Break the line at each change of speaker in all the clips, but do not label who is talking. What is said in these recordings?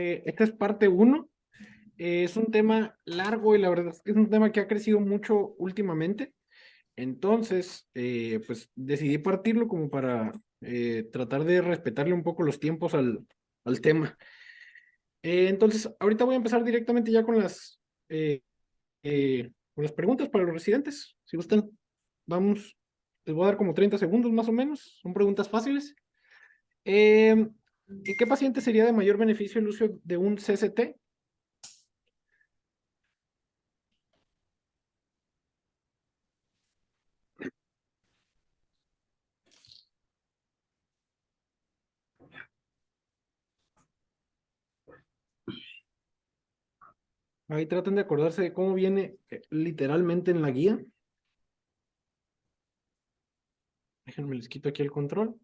Esta es parte uno. Es un tema largo y la verdad es que es un tema que ha crecido mucho últimamente. Entonces, pues decidí partirlo como para tratar de respetarle un poco los tiempos al tema. Entonces, ahorita voy a empezar directamente ya con las preguntas para los residentes. Si gustan, vamos, les voy a dar como 30 segundos más o menos. Son preguntas fáciles. ¿En qué paciente sería de mayor beneficio el uso de un CCT? Ahí traten de acordarse de cómo viene literalmente en la guía. Déjenme, les quito aquí el control.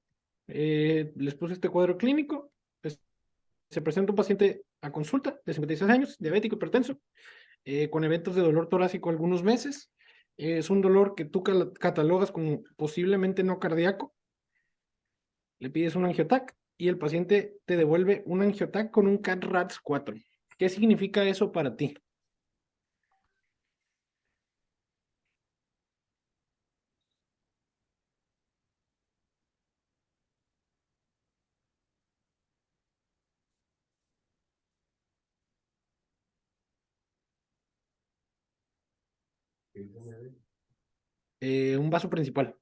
Les puse este cuadro clínico. Pues, se presenta un paciente a consulta de 56 años, diabético, hipertenso, con eventos de dolor torácico algunos meses. Es un dolor que tú catalogas como posiblemente no cardíaco. Le pides un angiotac y el paciente te devuelve un angiotac con un CAT-RATS 4. ¿Qué significa eso para ti? Un vaso principal.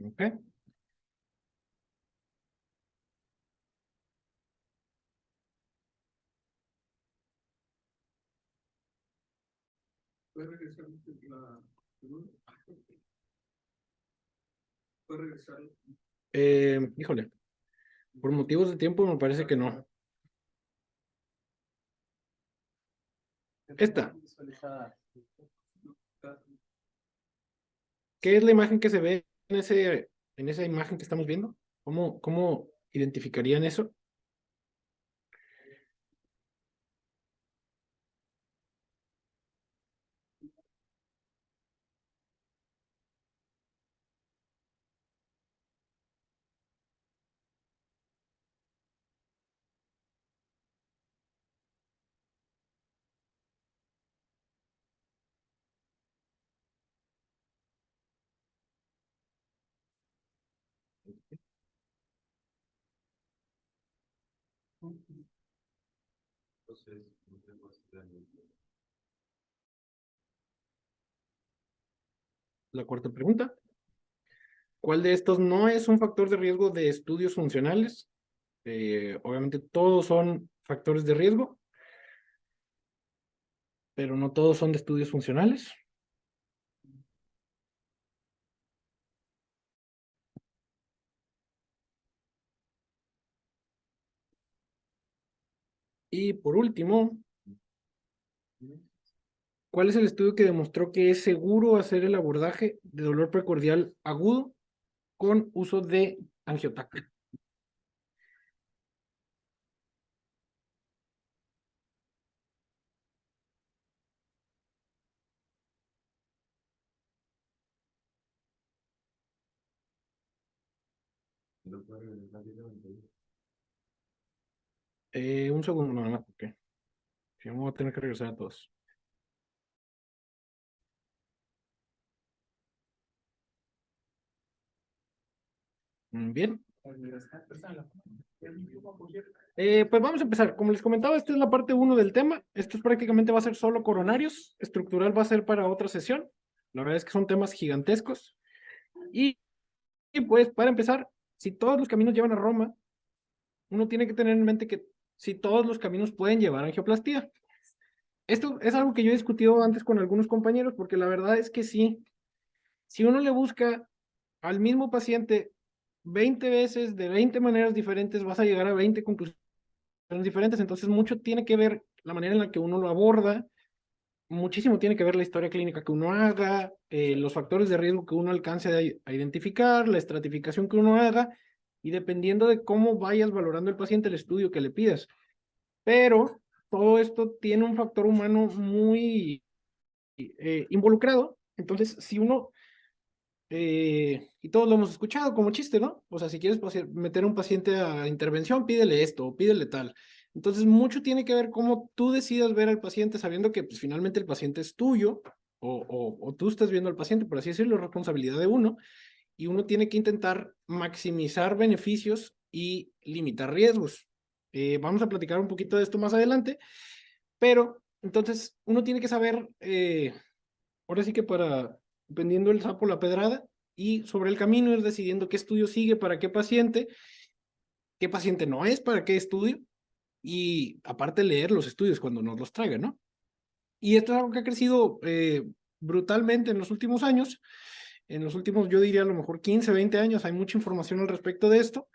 ¿Ok? ¿Puedes regresar la segunda? ¿Puedes regresar? Híjole, por motivos de tiempo me parece que no. Esta, ¿qué es la imagen que se ve en esa imagen que estamos viendo? ¿Cómo identificarían eso? La cuarta pregunta. ¿Cuál de estos no es un factor de riesgo de estudios funcionales? Obviamente todos son factores de riesgo, pero no todos son de estudios funcionales. Y por último, ¿cuál es el estudio que demostró que es seguro hacer el abordaje de dolor precordial agudo con uso de angiotac? Un segundo nada más, porque si no voy a tener que regresar a todos. Bien. Pues vamos a empezar. Como les comentaba, esta es la parte uno del tema. Esto es prácticamente va a ser solo coronarios. Estructural va a ser para otra sesión. La verdad es que son temas gigantescos. Y pues para empezar, si todos los caminos llevan a Roma, uno tiene que tener en mente que si todos los caminos pueden llevar a angioplastía. Esto es algo que yo he discutido antes con algunos compañeros, porque la verdad es que sí, si uno le busca al mismo paciente 20 veces de 20 maneras diferentes, vas a llegar a 20 conclusiones diferentes. Entonces, mucho tiene que ver la manera en la que uno lo aborda, muchísimo tiene que ver la historia clínica que uno haga, los factores de riesgo que uno alcance a identificar, la estratificación que uno haga, y dependiendo de cómo vayas valorando el paciente, el estudio que le pidas. Pero todo esto tiene un factor humano muy involucrado. Entonces, si uno, y todos lo hemos escuchado como chiste, ¿no? O sea, si quieres meter a un paciente a intervención, pídele esto, o pídele tal. Entonces, mucho tiene que ver cómo tú decidas ver al paciente, sabiendo que pues, finalmente el paciente es tuyo, o tú estás viendo al paciente, por así decirlo, es responsabilidad de uno, y uno tiene que intentar maximizar beneficios y limitar riesgos. Vamos a platicar un poquito de esto más adelante, pero entonces uno tiene que saber, ahora sí que para, dependiendo el sapo la pedrada, y sobre el camino ir decidiendo qué estudio sigue para qué paciente no es para qué estudio, y aparte leer los estudios cuando nos los traigan, ¿no? Y esto es algo que ha crecido brutalmente en los últimos años. En los últimos, yo diría a lo mejor 15, 20 años, hay mucha información al respecto de esto,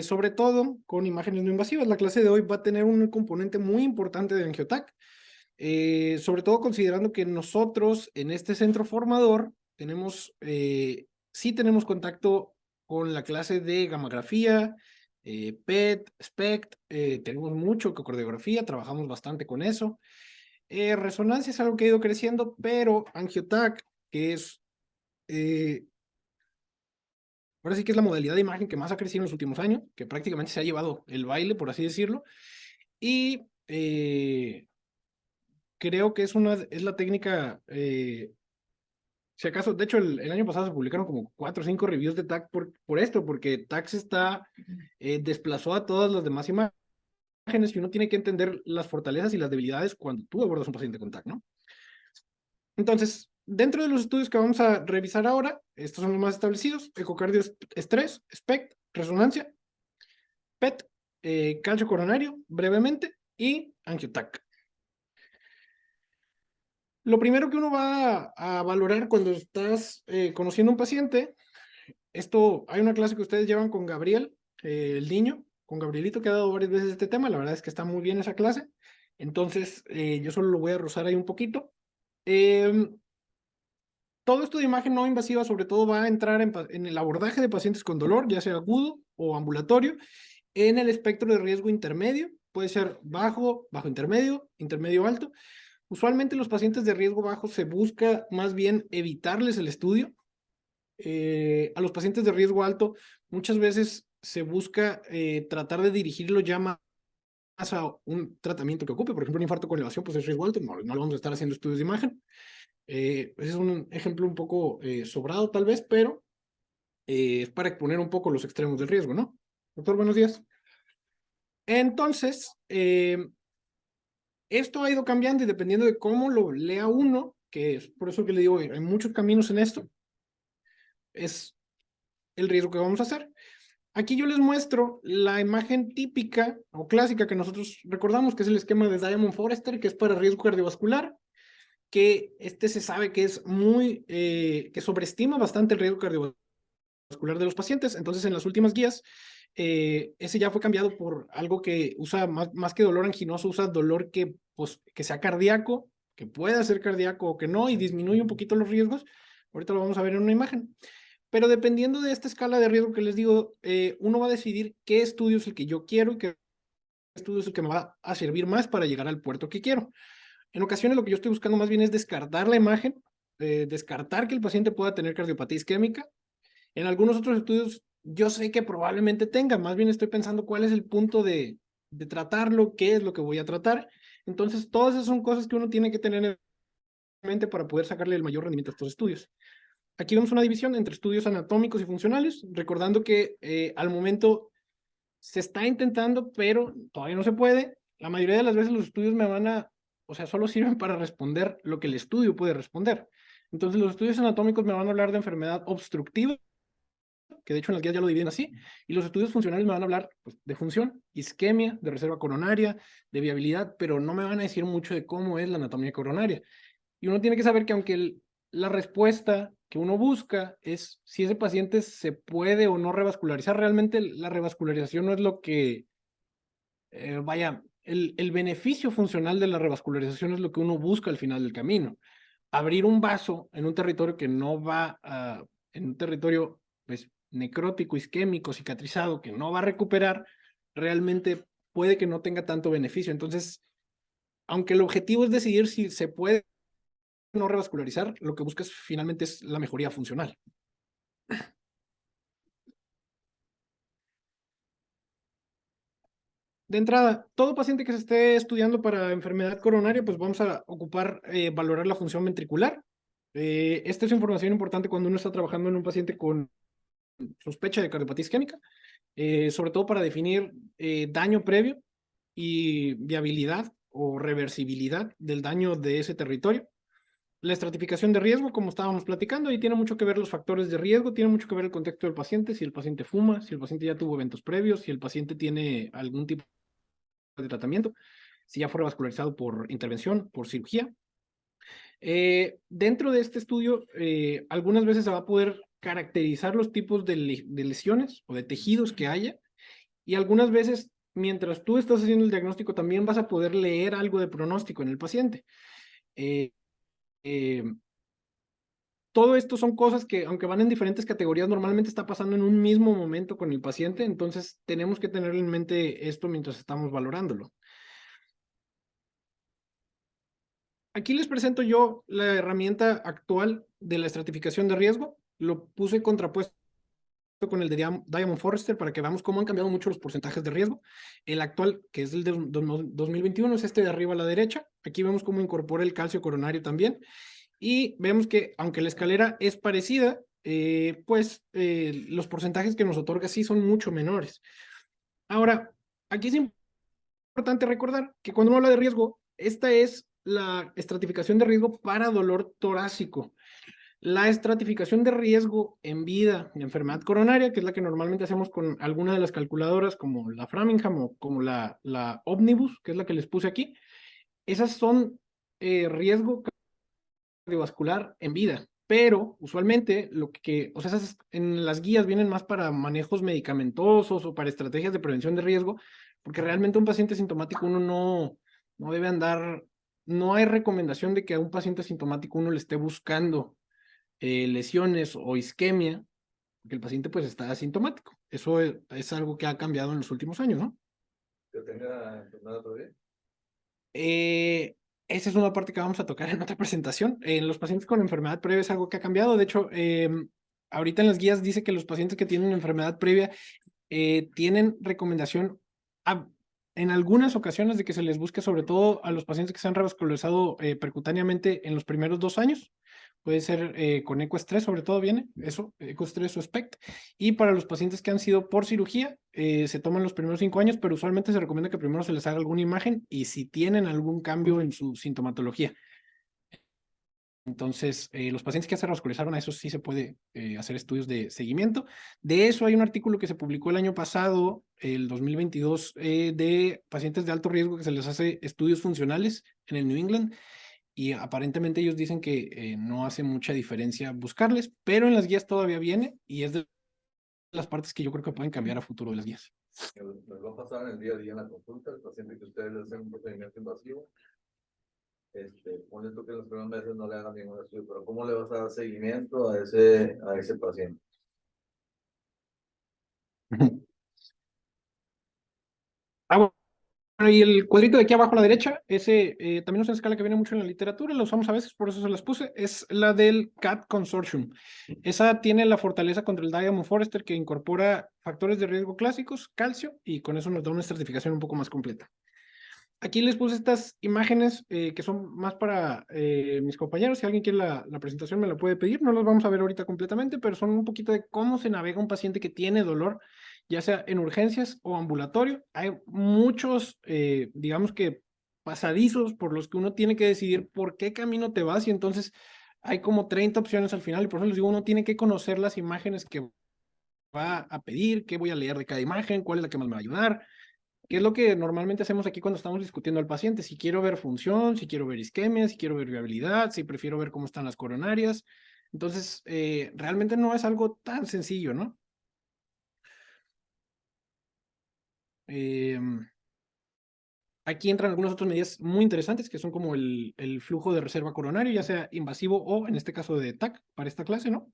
sobre todo con imágenes no invasivas. La clase de hoy va a tener un componente muy importante de Angiotac, sobre todo considerando que nosotros en este centro formador tenemos, sí tenemos contacto con la clase de gammagrafía, PET, SPECT, tenemos mucho ecocardiografía, trabajamos bastante con eso. Resonancia es algo que ha ido creciendo, pero Angiotac, que es, ahora sí que es la modalidad de imagen que más ha crecido en los últimos años, que prácticamente se ha llevado el baile, por así decirlo, y creo que es la técnica, si acaso, de hecho el año pasado se publicaron como 4 o 5 reviews de TAC por esto, porque TAC desplazó a todas las demás imágenes y uno tiene que entender las fortalezas y las debilidades cuando tú abordas un paciente con TAC, ¿no? Entonces, dentro de los estudios que vamos a revisar ahora, estos son los más establecidos: ecocardio estrés, SPECT, resonancia, PET, calcio coronario, brevemente, y Angiotac. Lo primero que uno va a valorar cuando estás conociendo a un paciente, esto, hay una clase que ustedes llevan con Gabriel, el niño, con Gabrielito, que ha dado varias veces este tema. La verdad es que está muy bien esa clase. Entonces, yo solo lo voy a rozar ahí un poquito. Todo esto de imagen no invasiva sobre todo va a entrar en el abordaje de pacientes con dolor, ya sea agudo o ambulatorio, en el espectro de riesgo intermedio. Puede ser bajo, bajo intermedio, intermedio alto. Usualmente los pacientes de riesgo bajo se busca más bien evitarles el estudio. A los pacientes de riesgo alto muchas veces se busca tratar de dirigirlo ya más a un tratamiento que ocupe. Por ejemplo, un infarto con elevación, pues es riesgo alto, no le vamos a estar haciendo estudios de imagen. Ese es un ejemplo un poco sobrado tal vez, pero es para exponer un poco los extremos del riesgo, ¿no? Doctor, buenos días. Entonces, esto ha ido cambiando y dependiendo de cómo lo lea uno, que es por eso que le digo, hay muchos caminos en esto, es el riesgo que vamos a hacer. Aquí yo les muestro la imagen típica o clásica que nosotros recordamos, que es el esquema de Diamond Forrester, que es para riesgo cardiovascular, que se sabe que es que sobreestima bastante el riesgo cardiovascular de los pacientes. Entonces, en las últimas guías, ese ya fue cambiado por algo que usa más que dolor anginoso, usa dolor que sea cardíaco, que pueda ser cardíaco o que no, y disminuye un poquito los riesgos. Ahorita lo vamos a ver en una imagen. Pero dependiendo de esta escala de riesgo que les digo, uno va a decidir qué estudio es el que yo quiero y qué estudio es el que me va a servir más para llegar al puerto que quiero. En ocasiones lo que yo estoy buscando más bien es descartar la imagen, descartar que el paciente pueda tener cardiopatía isquémica. En algunos otros estudios yo sé que probablemente tenga, más bien estoy pensando cuál es el punto de tratarlo, qué es lo que voy a tratar. Entonces, todas esas son cosas que uno tiene que tener en mente para poder sacarle el mayor rendimiento a estos estudios. Aquí vemos una división entre estudios anatómicos y funcionales, recordando que al momento se está intentando, pero todavía no se puede. La mayoría de las veces los estudios o sea, solo sirven para responder lo que el estudio puede responder. Entonces, los estudios anatómicos me van a hablar de enfermedad obstructiva, que de hecho en las guías ya lo dividen así, y los estudios funcionales me van a hablar pues, de función, isquemia, de reserva coronaria, de viabilidad, pero no me van a decir mucho de cómo es la anatomía coronaria. Y uno tiene que saber que aunque la respuesta que uno busca es si ese paciente se puede o no revascularizar, realmente la revascularización no es lo que, vaya, el beneficio funcional de la revascularización es lo que uno busca al final del camino. Abrir un vaso en un territorio que no va a, en un territorio pues necrótico, isquémico, cicatrizado, que no va a recuperar, realmente puede que no tenga tanto beneficio. Entonces, aunque el objetivo es decidir si se puede no revascularizar, lo que buscas finalmente es la mejoría funcional. De entrada, todo paciente que se esté estudiando para enfermedad coronaria, pues vamos a ocupar valorar la función ventricular. Esta es información importante cuando uno está trabajando en un paciente con sospecha de cardiopatía isquémica, sobre todo para definir daño previo y viabilidad o reversibilidad del daño de ese territorio. La estratificación de riesgo, como estábamos platicando, y tiene mucho que ver los factores de riesgo, tiene mucho que ver el contexto del paciente, si el paciente fuma, si el paciente ya tuvo eventos previos, si el paciente tiene algún tipo de tratamiento, si ya fue revascularizado por intervención, por cirugía. Dentro de este estudio, algunas veces se va a poder caracterizar los tipos de lesiones o de tejidos que haya, y algunas veces, mientras tú estás haciendo el diagnóstico, también vas a poder leer algo de pronóstico en el paciente. Eh, Todo esto son cosas que, aunque van en diferentes categorías, normalmente está pasando en un mismo momento con el paciente, entonces tenemos que tener en mente esto mientras estamos valorándolo. Aquí les presento yo la herramienta actual de la estratificación de riesgo. Lo puse contrapuesto con el de Diamond Forrester para que veamos cómo han cambiado mucho los porcentajes de riesgo. El actual, que es el de 2021, es este de arriba a la derecha. Aquí vemos cómo incorpora el calcio coronario también. Y vemos que, aunque la escalera es parecida, los porcentajes que nos otorga sí son mucho menores. Ahora, aquí es importante recordar que cuando uno habla de riesgo, esta es la estratificación de riesgo para dolor torácico. La estratificación de riesgo en vida de enfermedad coronaria, que es la que normalmente hacemos con alguna de las calculadoras como la Framingham o como la Omnibus, que es la que les puse aquí, esas son riesgo cardiovascular en vida, pero usualmente o sea, esas en las guías vienen más para manejos medicamentosos o para estrategias de prevención de riesgo, porque realmente un paciente sintomático uno no debe andar, no hay recomendación de que a un paciente sintomático uno le esté buscando lesiones o isquemia, porque el paciente pues está asintomático. Eso es algo que ha cambiado en los últimos años, ¿no?
¿Que tenga enfermedad todavía?
Esa es una parte que vamos a tocar en otra presentación. En los pacientes con enfermedad previa es algo que ha cambiado. De hecho, ahorita en las guías dice que los pacientes que tienen enfermedad previa tienen recomendación en algunas ocasiones de que se les busque sobre todo a los pacientes que se han revascularizado percutáneamente en los primeros 2 años. Puede ser con ecoestrés, sobre todo viene eso, ecoestrés o SPECT. Y para los pacientes que han sido por cirugía, se toman los primeros 5 años, pero usualmente se recomienda que primero se les haga alguna imagen y si tienen algún cambio en su sintomatología. Entonces, los pacientes que se revascularizaron, a eso sí se puede hacer estudios de seguimiento. De eso hay un artículo que se publicó el año pasado, el 2022, de pacientes de alto riesgo que se les hace estudios funcionales en el New England y aparentemente ellos dicen que no hace mucha diferencia buscarles, pero en las guías todavía viene y es de las partes que yo creo que pueden cambiar a futuro de las guías.
Nos va a pasar en el día a día en la consulta, el paciente que ustedes le hacen un procedimiento invasivo. Ponle tú que en los primeros meses no le hagan ningún estudio, pero ¿cómo le vas a dar seguimiento a ese paciente?
Ah, bueno, y el cuadrito de aquí abajo a la derecha, ese también es una escala que viene mucho en la literatura, la usamos a veces, por eso se las puse, es la del CAT Consortium. Esa tiene la fortaleza contra el Diamond Forrester que incorpora factores de riesgo clásicos, calcio, y con eso nos da una estratificación un poco más completa. Aquí les puse estas imágenes que son más para mis compañeros. Si alguien quiere la presentación me la puede pedir. No las vamos a ver ahorita completamente, pero son un poquito de cómo se navega un paciente que tiene dolor, ya sea en urgencias o ambulatorio. Hay muchos, digamos que pasadizos por los que uno tiene que decidir por qué camino te vas y entonces hay como 30 opciones al final y por eso les digo, uno tiene que conocer las imágenes que va a pedir, qué voy a leer de cada imagen, cuál es la que más me va a ayudar. ¿Qué es lo que normalmente hacemos aquí cuando estamos discutiendo al paciente? Si quiero ver función, si quiero ver isquemia, si quiero ver viabilidad, si prefiero ver cómo están las coronarias. Entonces, realmente no es algo tan sencillo, ¿no? Aquí entran algunas otras medidas muy interesantes que son como el flujo de reserva coronario, ya sea invasivo o en este caso de TAC para esta clase, ¿no?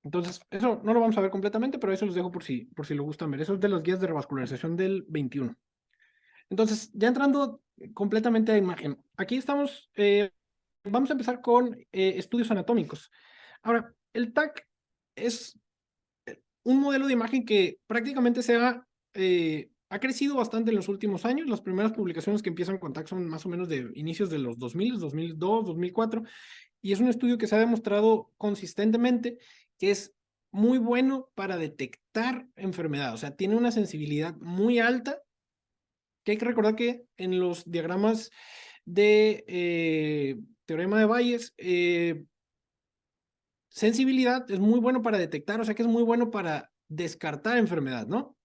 Entonces, eso no lo vamos a ver completamente, pero eso los dejo por si lo gustan ver. Eso es de las guías de revascularización del 21. Entonces, ya entrando completamente a imagen, aquí estamos vamos a empezar con estudios anatómicos. Ahora, el TAC es un modelo de imagen que prácticamente ha crecido bastante en los últimos años. Las primeras publicaciones que empiezan con TAC son más o menos de inicios de los 2000, 2002, 2004, y es un estudio que se ha demostrado consistentemente que es muy bueno para detectar enfermedad, o sea, tiene una sensibilidad muy alta, que hay que recordar que en los diagramas de teorema de Bayes, sensibilidad es muy bueno para detectar, o sea que es muy bueno para descartar enfermedad, ¿no?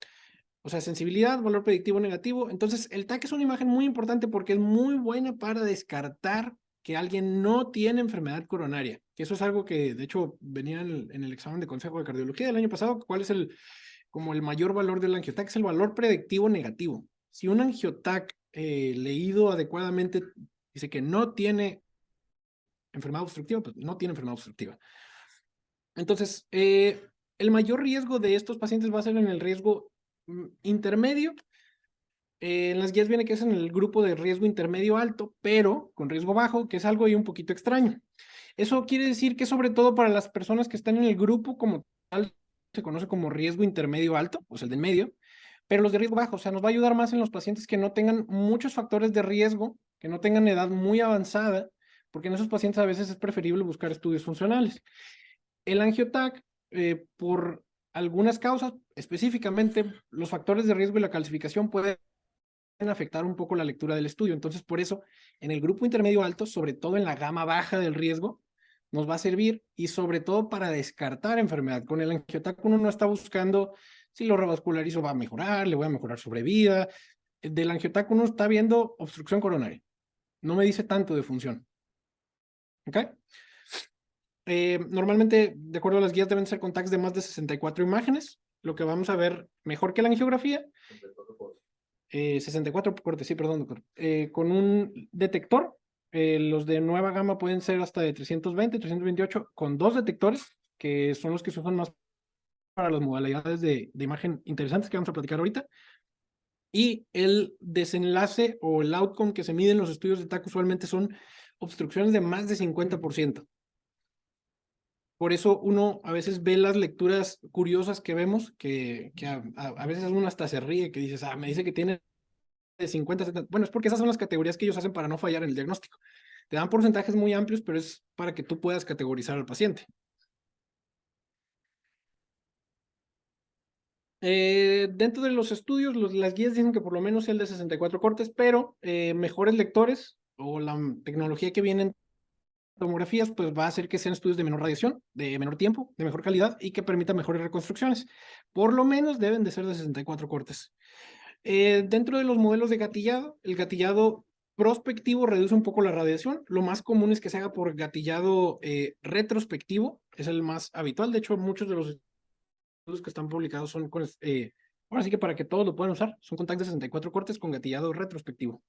O sea, sensibilidad, valor predictivo negativo. Entonces, el TAC es una imagen muy importante porque es muy buena para descartar que alguien no tiene enfermedad coronaria. Que eso es algo que, de hecho, venía en el examen de Consejo de Cardiología del año pasado. ¿Cuál es como el mayor valor del angioTAC? Es el valor predictivo negativo. Si un angioTAC leído adecuadamente dice que no tiene enfermedad obstructiva, pues no tiene enfermedad obstructiva. Entonces, el mayor riesgo de estos pacientes va a ser en el riesgo intermedio. En las guías viene que es en el grupo de riesgo intermedio alto, pero con riesgo bajo, que es algo ahí un poquito extraño. Eso quiere decir que sobre todo para las personas que están en el grupo como tal, se conoce como riesgo intermedio alto, o sea, el del medio, pero los de riesgo bajo, o sea, nos va a ayudar más en los pacientes que no tengan muchos factores de riesgo, que no tengan edad muy avanzada, porque en esos pacientes a veces es preferible buscar estudios funcionales. El angioTAC, por algunas causas, específicamente los factores de riesgo y la calcificación pueden afectar un poco la lectura del estudio. Entonces, por eso, en el grupo intermedio alto, sobre todo en la gama baja del riesgo, nos va a servir y sobre todo para descartar enfermedad. Con el angioTAC uno no está buscando si lo revascularizo va a mejorar, le voy a mejorar sobrevida. Del angioTAC uno está viendo obstrucción coronaria. No me dice tanto de función. ¿Ok? Normalmente, de acuerdo a las guías, deben ser con tags de más de 64 imágenes, lo que vamos a ver mejor que la angiografía. 64 cortes, sí, perdón, doctor. Con un detector, los de nueva gama pueden ser hasta de 320, 328, con dos detectores, que son los que se usan más para las modalidades de imagen interesantes que vamos a platicar ahorita. Y el desenlace o el outcome que se mide en los estudios de TAC usualmente son obstrucciones de más de 50%. Por eso uno a veces ve las lecturas curiosas que vemos, que a veces uno hasta se ríe, que dices, me dice que tiene de 50, 70. Bueno, es porque esas son las categorías que ellos hacen para no fallar en el diagnóstico. Te dan porcentajes muy amplios, pero es para que tú puedas categorizar al paciente. Dentro de los estudios, las guías dicen que por lo menos sea el de 64 cortes, pero mejores lectores o la tecnología que viene en tomografías, pues va a hacer que sean estudios de menor radiación, de menor tiempo, de mejor calidad y que permitan mejores reconstrucciones. Por lo menos deben de ser de 64 cortes. Dentro de los modelos de gatillado, el gatillado prospectivo reduce un poco la radiación. Lo más común es que se haga por gatillado retrospectivo, es el más habitual. De hecho, muchos de los estudios que están publicados son con, ahora sí que para que todos lo puedan usar, son con tags de 64 cortes con gatillado retrospectivo.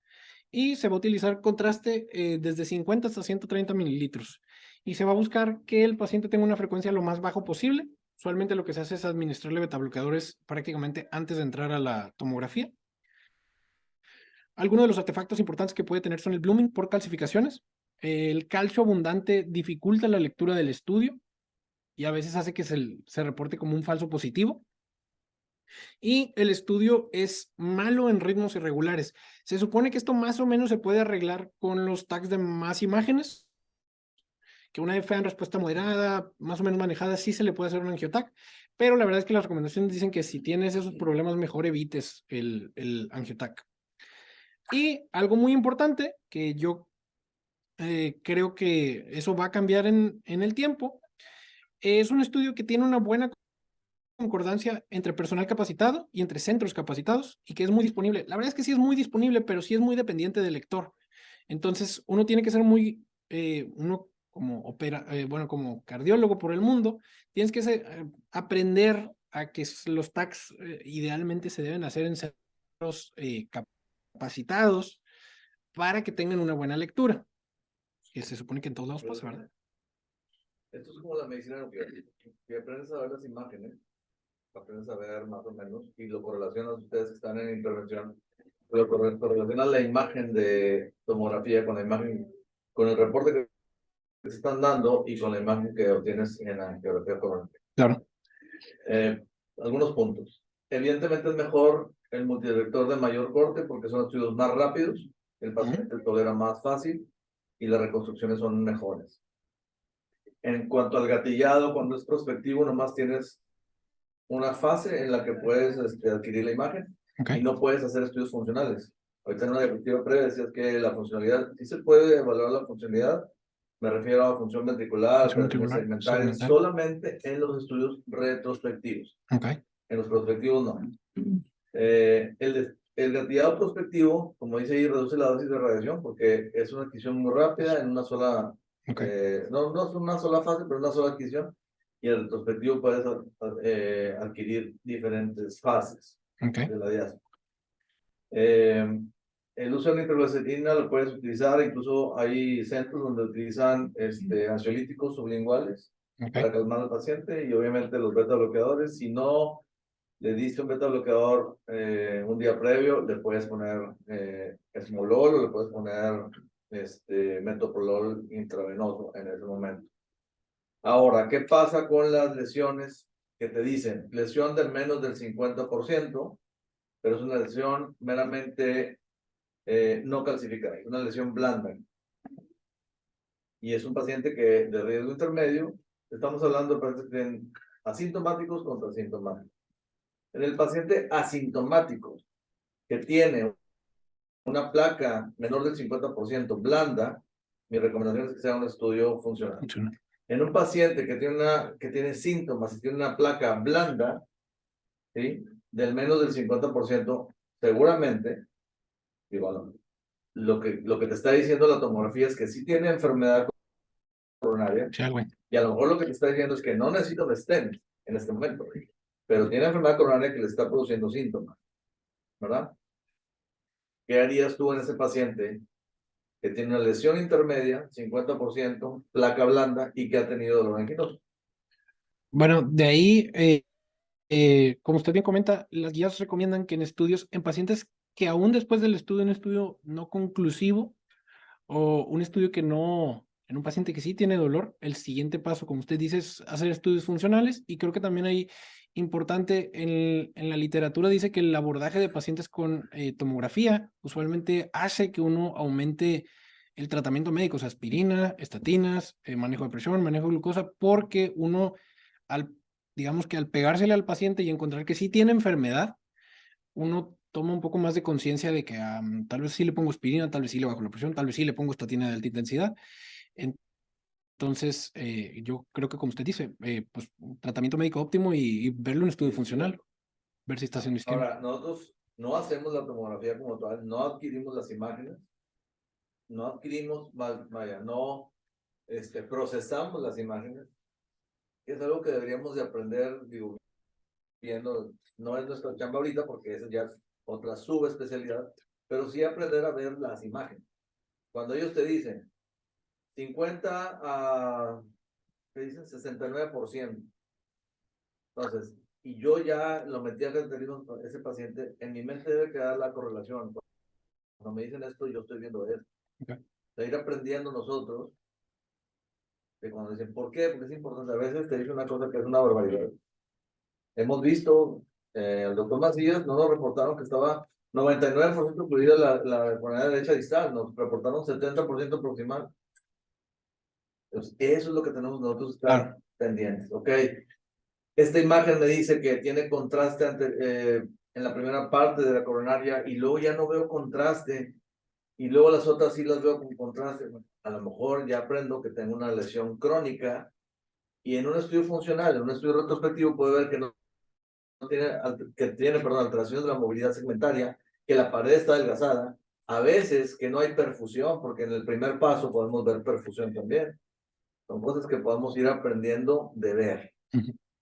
Y se va a utilizar contraste desde 50 hasta 130 mililitros. Y se va a buscar que el paciente tenga una frecuencia lo más bajo posible. Usualmente lo que se hace es administrarle betabloqueadores prácticamente antes de entrar a la tomografía. Algunos de los artefactos importantes que puede tener son el blooming por calcificaciones. El calcio abundante dificulta la lectura del estudio y a veces hace que se reporte como un falso positivo. Y el estudio es malo en ritmos irregulares. Se supone que esto más o menos se puede arreglar con los tags de más imágenes, que una FA en respuesta moderada, más o menos manejada, sí se le puede hacer un angioTAC, pero la verdad es que las recomendaciones dicen que si tienes esos problemas, mejor evites el angioTAC. Y algo muy importante, que yo creo que eso va a cambiar en el tiempo, es un estudio que tiene una buena concordancia entre personal capacitado y entre centros capacitados y que es muy disponible. La verdad es que sí es muy disponible, pero sí es muy dependiente del lector. Entonces, uno tiene que ser uno como bueno, como cardiólogo por el mundo, tienes que aprender a que los TACs idealmente se deben hacer en centros capacitados para que tengan una buena lectura. Que se supone que en todos lados pasa, ¿verdad?
Esto es como la medicina nuclear, que aprendes a ver las imágenes, aprendes a ver más o menos, y lo correlacionas ustedes que están en intervención, lo correlacionas la imagen de tomografía con la imagen, con el reporte que que se están dando y con la imagen que obtienes en la angiografía coronaria.
Claro.
Algunos puntos. Evidentemente es mejor el multidirector de mayor corte porque son estudios más rápidos, el paciente tolera más fácil y las reconstrucciones son mejores. En cuanto al gatillado, cuando es prospectivo, nomás tienes una fase en la que puedes adquirir la imagen y no puedes hacer estudios funcionales. Ahorita en una diapositiva previa decías que la funcionalidad, sí se puede evaluar la funcionalidad, me refiero a función ventricular, segmentaria, solamente en los estudios retrospectivos. En los prospectivos no. El gatillado prospectivo, como dice ahí, reduce la dosis de radiación porque es una adquisición muy rápida en una sola, no es una sola fase, pero una sola adquisición. Y el retrospectivo puedes adquirir diferentes fases de la diáspora. El uso de la nitroglicina lo puedes utilizar, incluso hay centros donde utilizan ansiolíticos sublinguales para calmar al paciente y obviamente los beta bloqueadores. Si no le diste un beta bloqueador un día previo, le puedes poner esmolol o le puedes poner metoprolol intravenoso en ese momento. Ahora, ¿qué pasa con las lesiones que te dicen? Lesión del menos del 50%, pero es una lesión meramente no calcificada, es una lesión blanda. Y es un paciente que de riesgo intermedio, estamos hablando de pacientes que tienen asintomáticos contra asintomáticos. En el paciente asintomático que tiene una placa menor del 50% blanda, mi recomendación es que sea un estudio funcional. En un paciente que tiene síntomas y tiene una placa blanda, ¿sí? Del menos del 50%, seguramente, digo, lo que te está diciendo la tomografía es que sí tiene enfermedad coronaria, y a lo mejor lo que te está diciendo es que no necesito de stent en este momento, pero tiene enfermedad coronaria que le está produciendo síntomas, ¿verdad? ¿Qué harías tú en ese paciente que tiene una lesión intermedia, 50%, placa blanda y que ha tenido dolor anginoso?
Bueno, de ahí, como usted bien comenta, las guías recomiendan que en estudios, en pacientes que aún después del estudio, un estudio no conclusivo o un estudio que no, en un paciente que sí tiene dolor, el siguiente paso, como usted dice, es hacer estudios funcionales y creo que también hay importante en la literatura dice que el abordaje de pacientes con tomografía usualmente hace que uno aumente el tratamiento médico, o sea, aspirina, estatinas, manejo de presión, manejo de glucosa, porque uno, digamos que al pegársele al paciente y encontrar que sí tiene enfermedad, uno toma un poco más de conciencia de que tal vez sí le pongo aspirina, tal vez sí le bajo la presión, tal vez sí le pongo estatina de alta intensidad. Entonces, yo creo que como usted dice, pues un tratamiento médico óptimo y verlo en estudio funcional, ver si está haciendo isquemia.
Ahora, nosotros no hacemos la tomografía como tal, no adquirimos las imágenes, no adquirimos, vaya, no procesamos las imágenes, que es algo que deberíamos de aprender, digo, viendo, no es nuestra chamba ahorita porque esa ya es otra subespecialidad, pero sí aprender a ver las imágenes. Cuando ellos te dicen 50 a, ¿qué dicen? 69%. Entonces, y yo ya lo metí a caracterismos con ese paciente, en mi mente debe quedar la correlación. Cuando me dicen esto, yo estoy viendo esto. De ir aprendiendo nosotros, de cuando dicen, ¿por qué? Porque es importante. A veces te dice una cosa que es una barbaridad. Hemos visto, el doctor Macías no nos reportaron que estaba 99% incluida la coronilla derecha distal, nos reportaron 70% proximal. Entonces, eso es lo que tenemos nosotros que estar pendientes. Ok, esta imagen me dice que tiene contraste en la primera parte de la coronaria y luego ya no veo contraste y luego las otras sí las veo con contraste. A lo mejor ya aprendo que tengo una lesión crónica y en un estudio funcional, en un estudio retrospectivo puedo ver que no tiene alteraciones de la movilidad segmentaria, que la pared está adelgazada, a veces que no hay perfusión, porque en el primer paso podemos ver perfusión también. Son cosas que podemos ir aprendiendo de ver.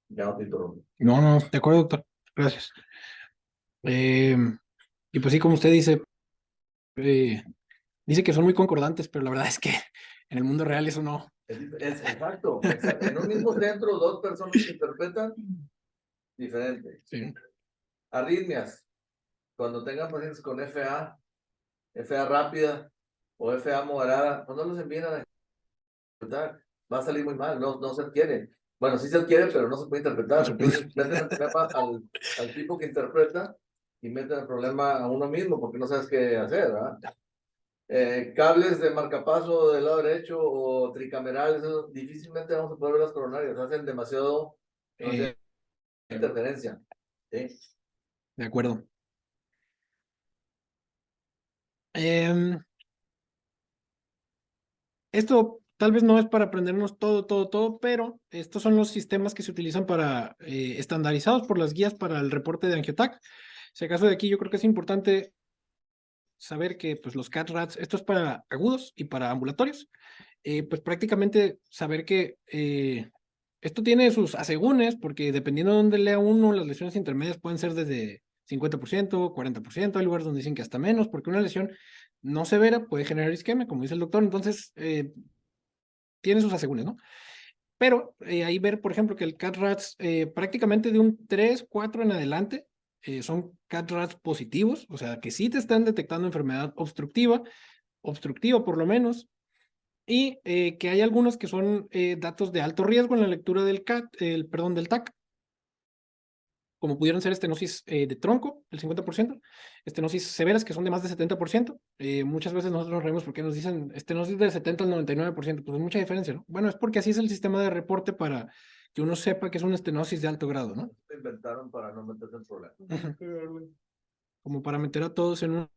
Ya no te interrumpo.
No, de acuerdo, doctor. Gracias. Y pues sí, como usted dice, dice que son muy concordantes, pero la verdad es que en el mundo real eso no.
Exacto. En un mismo centro, dos personas que interpretan diferente.
Sí.
Arritmias. Cuando tengan pacientes con FA rápida o FA moderada, pues no los envíen a va a salir muy mal, no se adquiere. Bueno, sí se adquiere, pero no se puede interpretar. Entonces meten el problema al tipo que interpreta y meten el problema a uno mismo porque no sabes qué hacer, ¿verdad? Cables de marcapaso del lado derecho o tricamerales, eso, difícilmente vamos a poder ver las coronarias, hacen demasiada interferencia. ¿Sí?
De acuerdo. Esto tal vez no es para aprendernos todo, pero estos son los sistemas que se utilizan para, estandarizados por las guías para el reporte de Angiotac. Si acaso de aquí yo creo que es importante saber que pues los CAT-RATs, esto es para agudos y para ambulatorios, pues prácticamente saber que esto tiene sus asegúnes, porque dependiendo de dónde lea uno, las lesiones intermedias pueden ser desde 50%, 40%, hay lugares donde dicen que hasta menos, porque una lesión no severa puede generar isquemia, como dice el doctor, entonces tiene sus asegúnes, ¿no? Pero ahí ver, por ejemplo, que el CAT-RATs prácticamente de un 3, 4 en adelante son CAT-RATs positivos, o sea, que sí te están detectando enfermedad obstructiva por lo menos, y que hay algunos que son datos de alto riesgo en la lectura del perdón, del TAC, como pudieron ser estenosis de tronco, el 50%, estenosis severas, que son de más de 70%. Muchas veces nosotros nos reímos porque nos dicen estenosis del 70 al 99%, pues hay mucha diferencia, ¿no? Bueno, es porque así es el sistema de reporte para que uno sepa que es una estenosis de alto grado, ¿no?
Lo inventaron para no meterse en problemas.
Como para meter a todos en una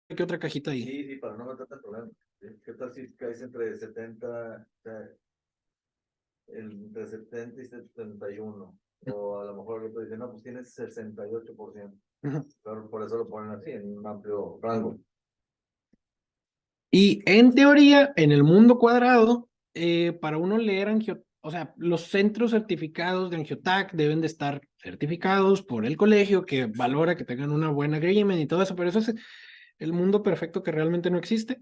que otra cajita ahí.
Sí, para no meterte en problemas. ¿Sí? ¿Qué tal si caes entre 70, o sea, entre 70 y 71? O a lo mejor el otro dice, no, pues tienes 68%. Pero por eso lo ponen así, en un amplio rango.
Y en teoría, en el mundo cuadrado, para uno leer o sea, los centros certificados de Angiotac deben de estar certificados por el colegio que valora que tengan una buena agreement y todo eso, pero eso es el mundo perfecto que realmente no existe.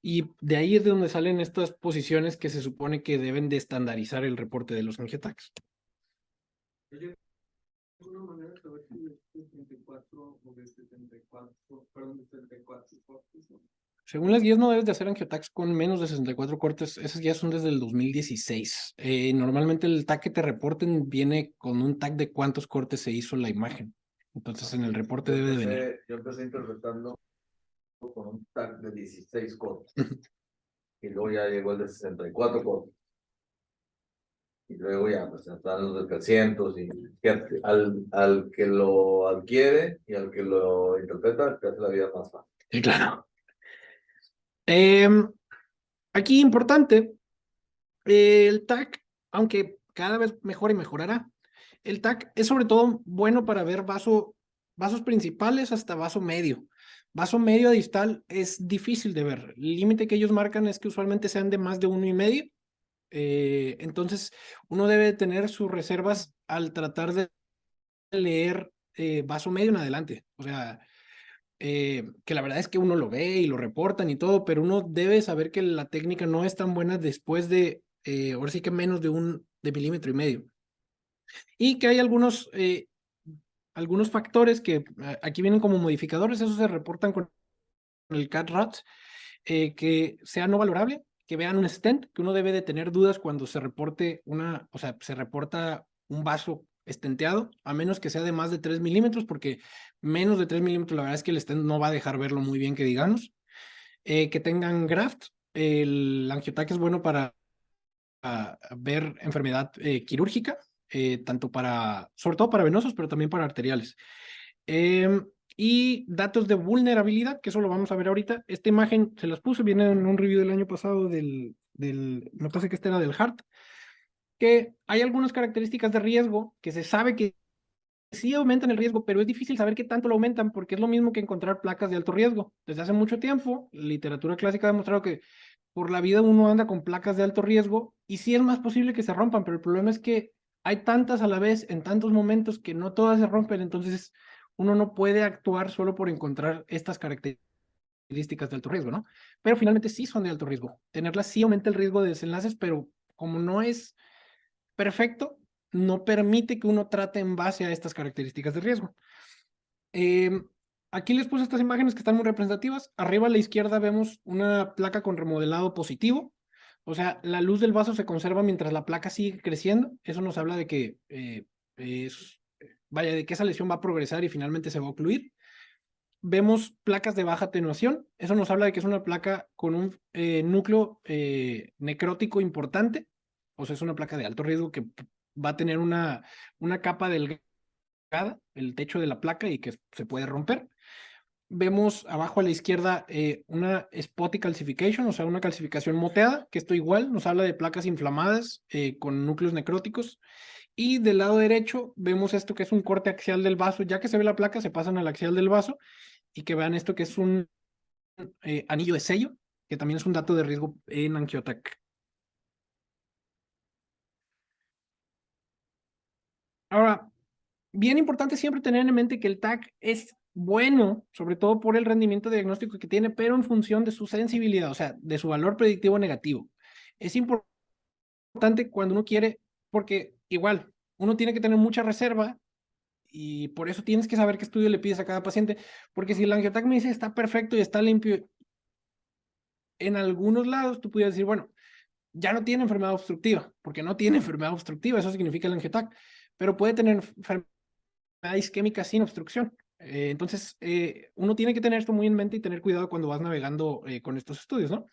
Y de ahí es de donde salen estas posiciones que se supone que deben de estandarizar el reporte de los Angiotacs.
¿Alguna manera de saber si es de 34 o de 74, perdón, de 74 cortes?
Según las guías no debes de hacer angiotacs con menos de 64 cortes, esas guías son desde el 2016. Normalmente el TAC que te reporten viene con un TAC de cuántos cortes se hizo la imagen. Entonces en el reporte debe de venir.
Yo empecé interpretando con un TAC de 16 cortes. Y luego ya llegó el de 64 cortes. Y luego ya, pues están los de 300 y que al que lo adquiere y al que lo interpreta, te hace la vida más fácil.
Sí, claro. Aquí importante, el TAC, aunque cada vez mejor y mejorará, el TAC es sobre todo bueno para ver vasos principales hasta vaso medio. Vaso medio distal es difícil de ver. El límite que ellos marcan es que usualmente sean de más de 1,5. Entonces, uno debe tener sus reservas al tratar de leer vaso medio en adelante. O sea, que la verdad es que uno lo ve y lo reportan y todo, pero uno debe saber que la técnica no es tan buena después de, ahora sí que menos de 1,5 milímetros. Y que hay algunos factores que aquí vienen como modificadores, esos se reportan con el CAT-RAT, que sea no valorable, que vean un stent, que uno debe de tener dudas cuando se reporte o sea, se reporta un vaso estenteado, a menos que sea de más de 3 milímetros, porque menos de 3 milímetros, la verdad es que el stent no va a dejar verlo muy bien, que digamos. Que tengan graft, el angiotac es bueno para ver enfermedad quirúrgica, sobre todo para venosos, pero también para arteriales. Y datos de vulnerabilidad, que eso lo vamos a ver ahorita. Esta imagen se las puse, viene en un review del año pasado me parece que este era del Heart, que hay algunas características de riesgo que se sabe que sí aumentan el riesgo, pero es difícil saber qué tanto lo aumentan porque es lo mismo que encontrar placas de alto riesgo. Desde hace mucho tiempo, la literatura clásica ha demostrado que por la vida uno anda con placas de alto riesgo y sí es más posible que se rompan, pero el problema es que hay tantas a la vez en tantos momentos que no todas se rompen, entonces uno no puede actuar solo por encontrar estas características de alto riesgo, ¿no? Pero finalmente sí son de alto riesgo. Tenerlas sí aumenta el riesgo de desenlaces, pero como no es perfecto, no permite que uno trate en base a estas características de riesgo. Aquí les puse estas imágenes que están muy representativas. Arriba a la izquierda vemos una placa con remodelado positivo. O sea, la luz del vaso se conserva mientras la placa sigue creciendo. Eso nos habla de que, vaya, de que esa lesión va a progresar y finalmente se va a ocluir. Vemos placas de baja atenuación. Eso nos habla de que es una placa con un núcleo necrótico importante. O sea, es una placa de alto riesgo que va a tener una capa delgada, el techo de la placa, y que se puede romper. Vemos abajo a la izquierda una spotty calcification, o sea, una calcificación moteada, que esto igual nos habla de placas inflamadas con núcleos necróticos. Y del lado derecho vemos esto que es un corte axial del vaso. Ya que se ve la placa, se pasan al axial del vaso, y que vean esto que es un anillo de sello, que también es un dato de riesgo en angiotac. Ahora, bien importante siempre tener en mente que el TAC es bueno, sobre todo por el rendimiento diagnóstico que tiene, pero en función de su sensibilidad, o sea, de su valor predictivo negativo. Es importante cuando uno quiere, porque igual, uno tiene que tener mucha reserva, y por eso tienes que saber qué estudio le pides a cada paciente, porque si el angiotac me dice está perfecto y está limpio, en algunos lados tú pudieras decir, bueno, ya no tiene enfermedad obstructiva, porque no tiene enfermedad obstructiva, eso significa el angiotac, pero puede tener enfermedad isquémica sin obstrucción. Entonces, uno tiene que tener esto muy en mente y tener cuidado cuando vas navegando con estos estudios, ¿no?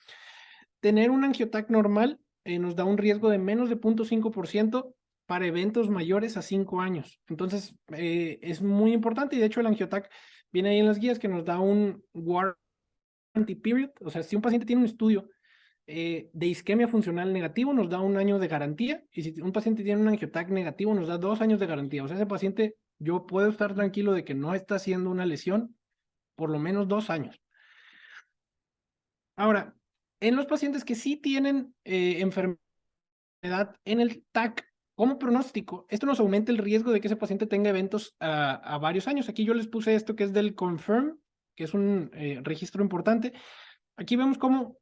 Tener un angiotac normal nos da un riesgo de menos de 0.5% para eventos mayores a 5 años. Entonces, es muy importante, y de hecho el angiotac viene ahí en las guías que nos da un warranty period. O sea, si un paciente tiene un estudio de isquemia funcional negativo, nos da 1 año de garantía, y si un paciente tiene un angiotac negativo, nos da 2 años de garantía. O sea, ese paciente, yo puedo estar tranquilo de que no está haciendo una lesión por lo menos 2 años. Ahora, en los pacientes que sí tienen enfermedad en el TAC como pronóstico, esto nos aumenta el riesgo de que ese paciente tenga eventos a varios años. Aquí yo les puse esto que es del CONFIRM, que es un registro importante. Aquí vemos cómo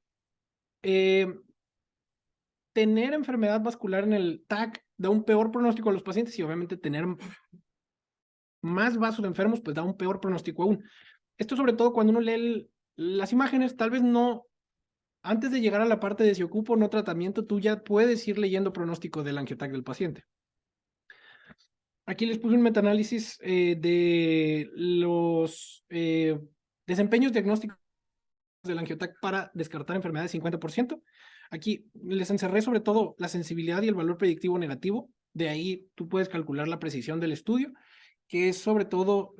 tener enfermedad vascular en el TAC da un peor pronóstico a los pacientes, y obviamente tener más vasos enfermos pues da un peor pronóstico aún. Esto sobre todo cuando uno lee las imágenes, tal vez no, antes de llegar a la parte de si ocupo o no tratamiento, tú ya puedes ir leyendo pronóstico del angiotac del paciente. Aquí les puse un metaanálisis de los desempeños diagnósticos del angiotac para descartar enfermedades 50%. Aquí les encerré sobre todo la sensibilidad y el valor predictivo negativo. De ahí tú puedes calcular la precisión del estudio, que es sobre todo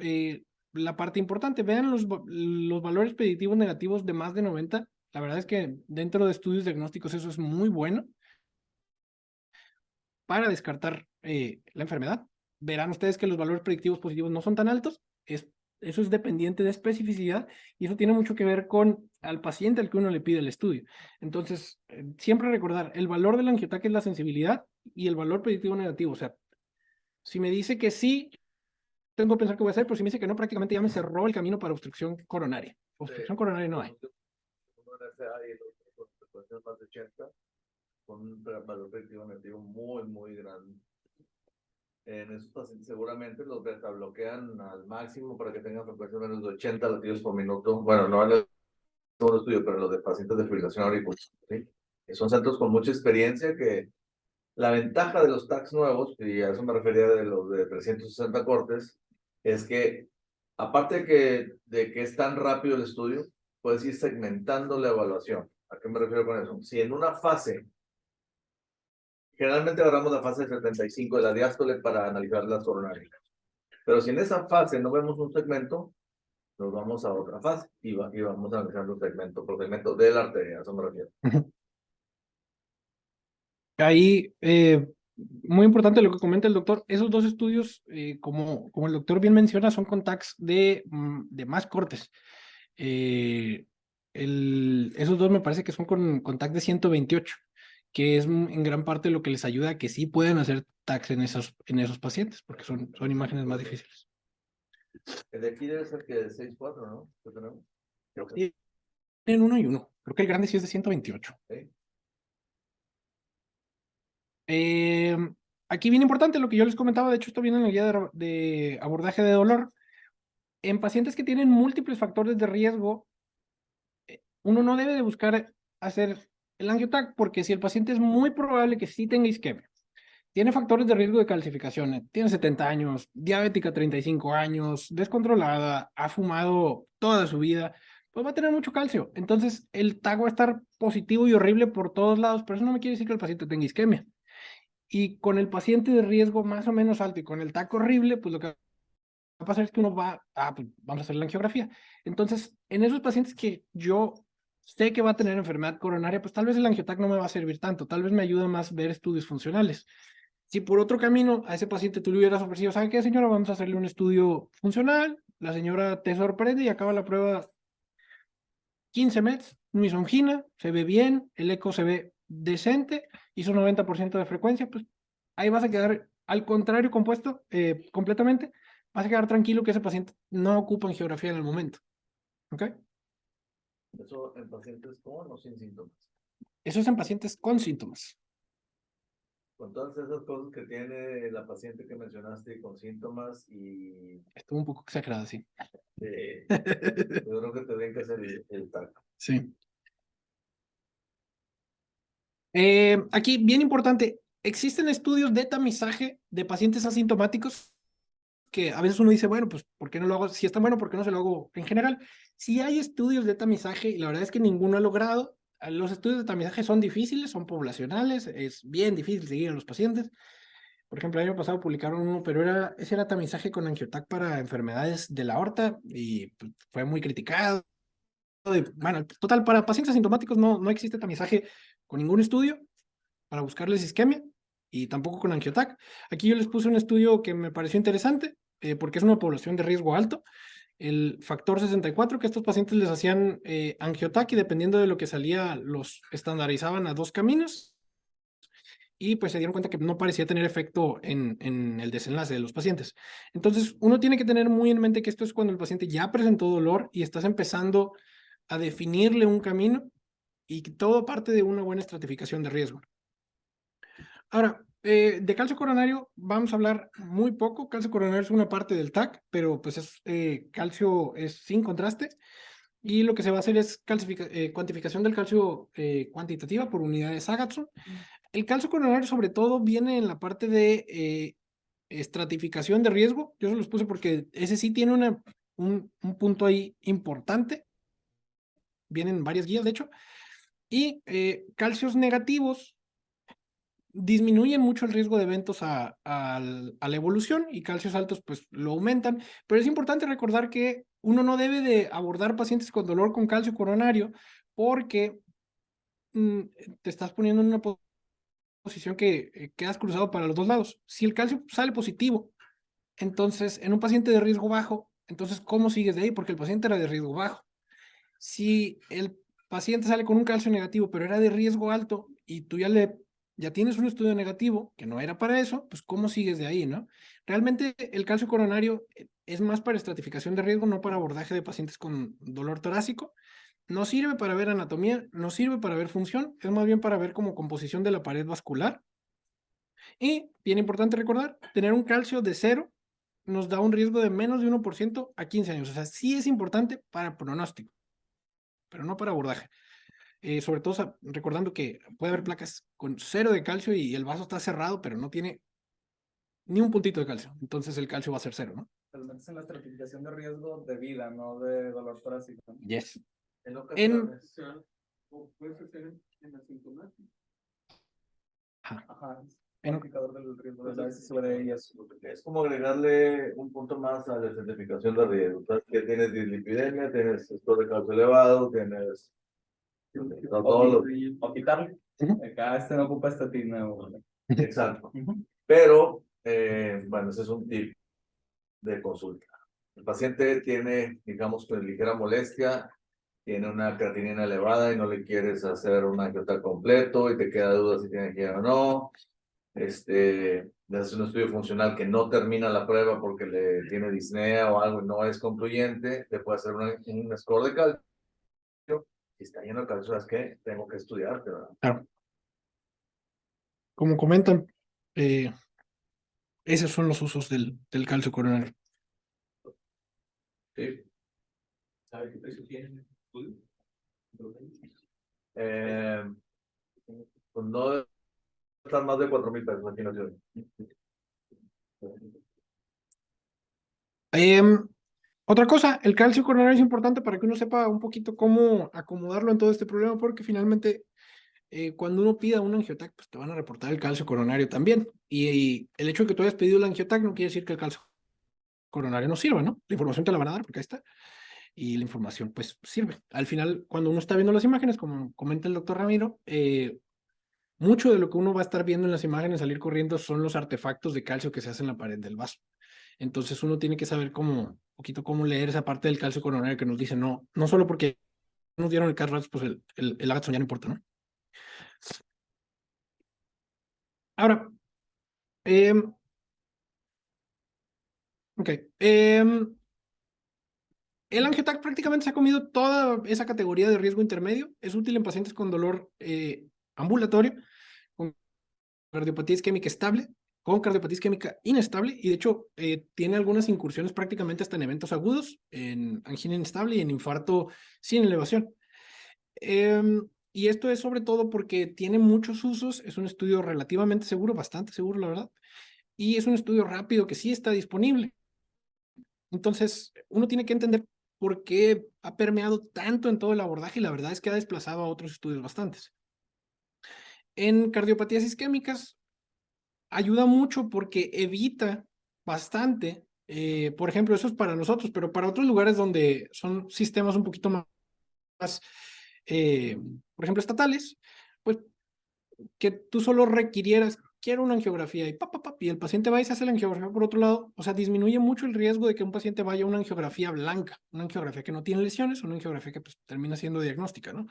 la parte importante. Vean los valores predictivos negativos de más de 90. La verdad es que dentro de estudios diagnósticos eso es muy bueno para descartar la enfermedad. Verán ustedes que los valores predictivos positivos no son tan altos. Eso es dependiente de especificidad, y eso tiene mucho que ver con al paciente al que uno le pide el estudio. Entonces, siempre recordar, el valor del angiotac es la sensibilidad y el valor predictivo negativo. O sea, si me dice que sí, tengo que pensar qué voy a hacer, pero si me dice que no, prácticamente ya me cerró el camino para obstrucción coronaria. Obstrucción coronaria no hay.
Uno en FA y el otro con frecuencias más de 80, con un valor predictivo negativo muy, muy grande. En esos pacientes seguramente los beta bloquean al máximo para que tengan frecuencias menos de 80 latidos por minuto. Bueno, no en el segundo estudio, pero los de pacientes de fibrilación auricular, ¿sí? Son centros con mucha experiencia que la ventaja de los TACs nuevos, y a eso me refería de los de 360 cortes, es que aparte de que es tan rápido el estudio, puedes ir segmentando la evaluación. ¿A qué me refiero con eso? Si en una fase, generalmente agarramos la fase 75 de la diástole para analizar las coronarias, pero si en esa fase no vemos un segmento, nos vamos a otra fase y vamos analizando segmento por segmento de la arteria, a eso me refiero.
Ahí, muy importante lo que comenta el doctor. Esos dos estudios, como el doctor bien menciona, son con TACs de más cortes. Esos dos me parece que son con TAC de 128, que es en gran parte lo que les ayuda a que sí puedan hacer TACs en esos pacientes, porque son imágenes más difíciles.
El de aquí debe ser que de 6.4, ¿no? ¿Qué tenemos?
Creo que tienen uno y uno. Creo que el grande sí es de 128.
¿Sí?
Aquí bien importante lo que yo les comentaba, de hecho esto viene en la guía de abordaje de dolor. En pacientes que tienen múltiples factores de riesgo, uno no debe de buscar hacer el angiotac, porque si el paciente es muy probable que sí tenga isquemia, tiene factores de riesgo de calcificación, tiene 70 años, diabética 35 años, descontrolada, ha fumado toda su vida, pues va a tener mucho calcio. Entonces el TAC va a estar positivo y horrible por todos lados, pero eso no me quiere decir que el paciente tenga isquemia. Y con el paciente de riesgo más o menos alto y con el TAC horrible, pues lo que va a pasar es que uno va, pues vamos a hacer la angiografía. Entonces, en esos pacientes que yo sé que va a tener enfermedad coronaria, pues tal vez el angiotac no me va a servir tanto, tal vez me ayuda más ver estudios funcionales. Si por otro camino a ese paciente tú le hubieras ofrecido, ¿sabe qué, señora? Vamos a hacerle un estudio funcional, la señora te sorprende y acaba la prueba 15 mets, misongina, se ve bien, el eco se ve decente, hizo 90% de frecuencia, pues ahí vas a quedar, al contrario compuesto, completamente, vas a quedar tranquilo que ese paciente no ocupa angiografía en el momento. ¿Ok?
Eso en pacientes con o sin síntomas.
Eso es en pacientes con síntomas.
Con todas esas cosas que tiene la paciente que mencionaste con síntomas y
Estuvo un poco exagerado, sí.
yo creo que tendrían que hacer el TAC.
Sí. Aquí, bien importante, existen estudios de tamizaje de pacientes asintomáticos que a veces uno dice, bueno, pues, ¿por qué no lo hago? Si es tan bueno, ¿por qué no se lo hago en general? Sí hay estudios de tamizaje y la verdad es que ninguno ha logrado. Los estudios de tamizaje son difíciles, son poblacionales, es bien difícil seguir a los pacientes. Por ejemplo, el año pasado publicaron uno, pero ese era tamizaje con angiotac para enfermedades de la aorta y pues, fue muy criticado. Bueno, total, para pacientes asintomáticos no existe tamizaje con ningún estudio para buscarles isquemia y tampoco con angiotac. Aquí yo les puse un estudio que me pareció interesante porque es una población de riesgo alto. El factor 64, que a estos pacientes les hacían angiotac y dependiendo de lo que salía, los estandarizaban a 2 caminos y pues se dieron cuenta que no parecía tener efecto en el desenlace de los pacientes. Entonces, uno tiene que tener muy en mente que esto es cuando el paciente ya presentó dolor y estás empezando a definirle un camino y que todo parte de una buena estratificación de riesgo. Ahora, de calcio coronario vamos a hablar muy poco. Calcio coronario es una parte del TAC, pero pues calcio es sin contraste. Y lo que se va a hacer es cuantificación del calcio cuantitativa por unidades Agatston. El calcio coronario sobre todo viene en la parte de estratificación de riesgo. Yo se los puse porque ese sí tiene un punto ahí importante. Vienen varias guías, de hecho. Y calcios negativos disminuyen mucho el riesgo de eventos a la evolución y calcios altos pues lo aumentan, pero es importante recordar que uno no debe de abordar pacientes con dolor con calcio coronario porque te estás poniendo en una posición que quedas cruzado para los dos lados. Si el calcio sale positivo, entonces en un paciente de riesgo bajo, entonces ¿cómo sigues de ahí? Porque el paciente era de riesgo bajo. Si el paciente sale con un calcio negativo, pero era de riesgo alto y tú ya tienes un estudio negativo que no era para eso, pues ¿cómo sigues de ahí, no? Realmente el calcio coronario es más para estratificación de riesgo, no para abordaje de pacientes con dolor torácico. No sirve para ver anatomía, no sirve para ver función, es más bien para ver como composición de la pared vascular. Y, bien importante recordar, tener un calcio de 0 nos da un riesgo de menos de 1% a 15 años. O sea, sí es importante para pronóstico, pero no para abordaje. Sobre todo recordando que puede haber placas con 0 de calcio y el vaso está cerrado, pero no tiene ni un puntito de calcio. Entonces el calcio va a ser 0, ¿no?
Pero metes en la estratificación de riesgo de vida, no de dolor torácico.
Yes.
En
En,
ocasiones,
O sea, o puedes hacer en asintomático. Ajá.
En-
Indicador del riesgo de la SSVD y eso.
es como agregarle un punto más a la certificación de riesgo. ¿Sabes? Que tienes dislipidemia, tienes esto de calcio elevado, tienes todo lo...
O quitarle.
Ujú.
Acá no ocupa estatina.
Exacto. Pero, bueno, ese es un tip de consulta. El paciente tiene, digamos, pues, ligera molestia, tiene una creatinina elevada y no le quieres hacer un angiotac completo y te queda duda si tiene que ir o no. Le haces un estudio funcional que no termina la prueba porque le tiene disnea o algo y no es concluyente, le puede hacer un score de calcio. Si está lleno de calcio, ¿sabes qué? Tengo que estudiar, ¿verdad?
Claro. Como comentan, esos son los usos del calcio coronario.
Sí.
¿Sabe qué precio tiene el estudio?
Eh, Pues no debe estar más de 4,000 pesos, imaginación.
Em, Otra cosa, el calcio coronario es importante para que uno sepa un poquito cómo acomodarlo en todo este problema, porque finalmente cuando uno pida un angiotac, pues te van a reportar el calcio coronario también. Y el hecho de que tú hayas pedido el angiotac no quiere decir que el calcio coronario no sirva, ¿no? La información te la van a dar porque ahí está. Y la información, pues, sirve. Al final, cuando uno está viendo las imágenes, como comenta el doctor Ramiro, mucho de lo que uno va a estar viendo en las imágenes salir corriendo son los artefactos de calcio que se hacen en la pared del vaso. Entonces uno tiene que saber cómo, un poquito cómo leer esa parte del calcio coronario que nos dice, no, no solo porque nos dieron el CARRAS, pues el Agatston ya no importa, ¿no? Ahora, eh, ok, el Angiotac prácticamente se ha comido toda esa categoría de riesgo intermedio. Es útil en pacientes con dolor ambulatorio, con cardiopatía isquémica estable, con cardiopatía isquémica inestable, y de hecho tiene algunas incursiones prácticamente hasta en eventos agudos, en angina inestable y en infarto sin elevación. Y esto es sobre todo porque tiene muchos usos, es un estudio relativamente seguro, bastante seguro, la verdad, y es un estudio rápido que sí está disponible. Entonces, uno tiene que entender por qué ha permeado tanto en todo el abordaje y la verdad es que ha desplazado a otros estudios bastantes. En cardiopatías isquémicas ayuda mucho porque evita bastante, por ejemplo, eso es para nosotros, pero para otros lugares donde son sistemas un poquito más, por ejemplo, estatales, pues que tú solo requirieras, quiero una angiografía y el paciente va y se hace la angiografía por otro lado, o sea, disminuye mucho el riesgo de que un paciente vaya a una angiografía blanca, una angiografía que no tiene lesiones, una angiografía que pues, termina siendo diagnóstica, ¿no?